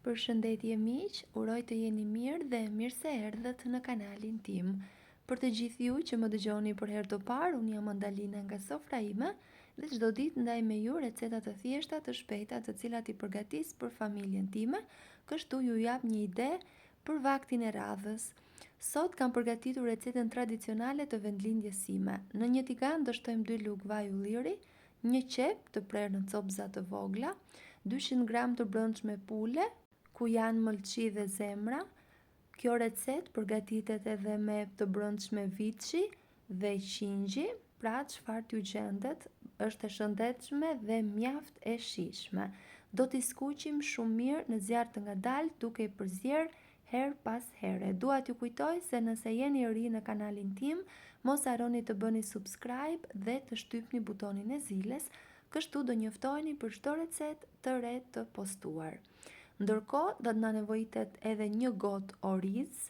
Përshëndetje miq, uroj të jeni mirë dhe mirë se erdhët në kanalin tim. Për të gjithë ju që më dëgjoni për herë të parë, unë jam Andalina nga sofra ime dhe çdo ditë ndaj me ju receta të thjeshta të shpejta të cilat i përgatis për familjen time, kështu ju jap një ide për vaktin e radhës. Sot kam përgatitur recetën tradicionale të vendlindjes sime. Në një tigan do shtojmë 2 lugë vaj ulliri, një qep të prerë në copëza të vogla, 200 gram të brëndshme pule, ku janë mëlçi dhe zemra. Kjo recet përgatitet edhe me të brëndshme viçi dhe qingji, pra çfarë t'ju gjendet, është e shëndetshme dhe mjaft e shijshme. Do t'i skuqim shumë mirë në zjarr të ngadaltë duke i përzier her pas here. Dua t'ju kujtoj se nëse jeni ri në kanalin tim, mos harroni të bëni subscribe dhe të shtypni butonin e ziles, kështu do njoftoheni për çdo recet të re të postuar. Ndërkohë do të na nevojitet edhe një gotë oriz.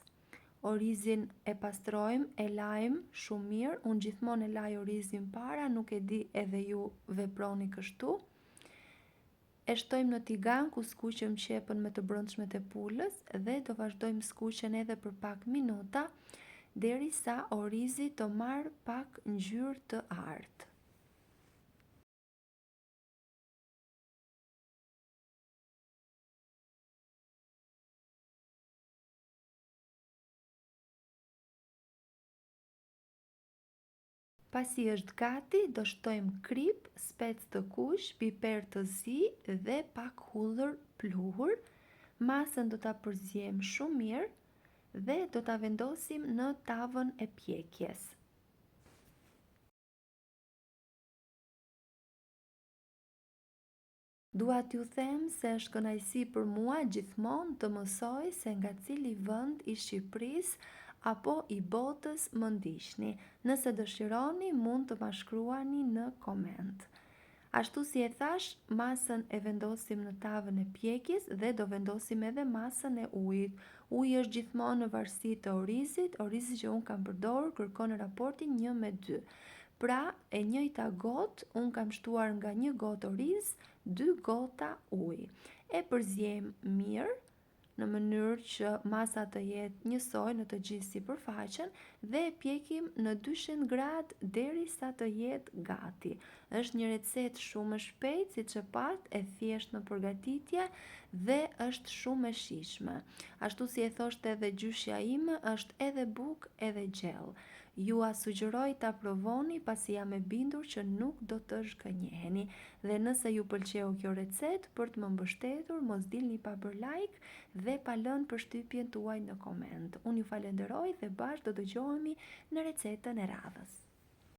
Orizin e pastrojmë, e lajmë shumë mirë. Unë gjithmonë e laj orizin para, nuk e di edhe ju veproni kështu. E shtojmë në tigan ku skuqëm qepën me të brëndshmet e pulës dhe do vazhdojmë skuqen edhe për pak minuta derisa orizi të marrë pak ngjyrë të artë. Pasi është gati, do shtojmë krip, spec të kuq, piper të zi dhe pak hudhër pluhur. Masën do ta përziejmë shumë mirë dhe do ta vendosim në tavën e pjekjes. Dua t'ju them se është kënaqësi për mua gjithmonë të mësoj se nga cili vend i Shqipërisë apo i botës më ndiqni. Nëse dëshironi, mund të ma shkruani në koment. Ashtu si e thash, masën e vendosim në tavën e pjekjes dhe do vendosim edhe masën e ujit. Uji është gjithmonë në varësi të orizit. Orizi që unë kam përdorur kërkon në raportin 1:2. Pra, e njëjta gotë, unë kam shtuar nga 1 gotë oriz, 2 gota ujë. E përziejmë mirë në mënyrë që masa të jetë njësoj në të gjithë sipërfaqen dhe e pjekim në 200 gradë derisa të jetë gati. Është një recetë shumë e shpejtë, siç e pat, e thjeshtë në përgatitje dhe është shumë e shijshme. Ashtu si e thoshte edhe gjyshja ime, është edhe bukë edhe gjellë. Ju a sugjeroj ta provoni pasi jam e bindur që nuk do të zhgënjeheni. Dhe nëse ju pëlqeu kjo recetë, për të më mbështetur, mos dilni pa bërë like dhe pa lënë përshtypjen tuaj në koment. Unë ju falenderoj dhe bashkë do dëgjohemi në recetën e radhës.